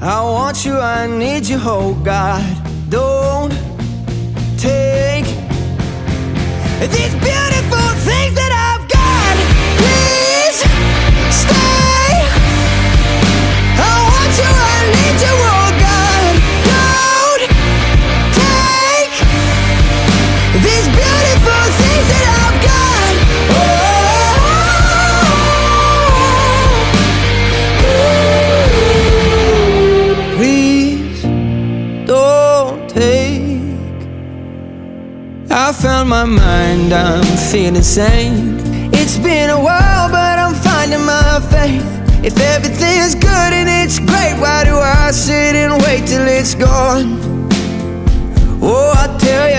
I want you, I need you, oh God. Don't take these beautiful things that I've got. Please stay. I want you, I need you, oh God. Don't take these beautiful things that I've got. Please don't take. I found my mind, I'm feeling sane. It's been a while, but I'm finding my faith. If everything's good and it's great, why do I sit and wait till it's gone? Oh, I tell you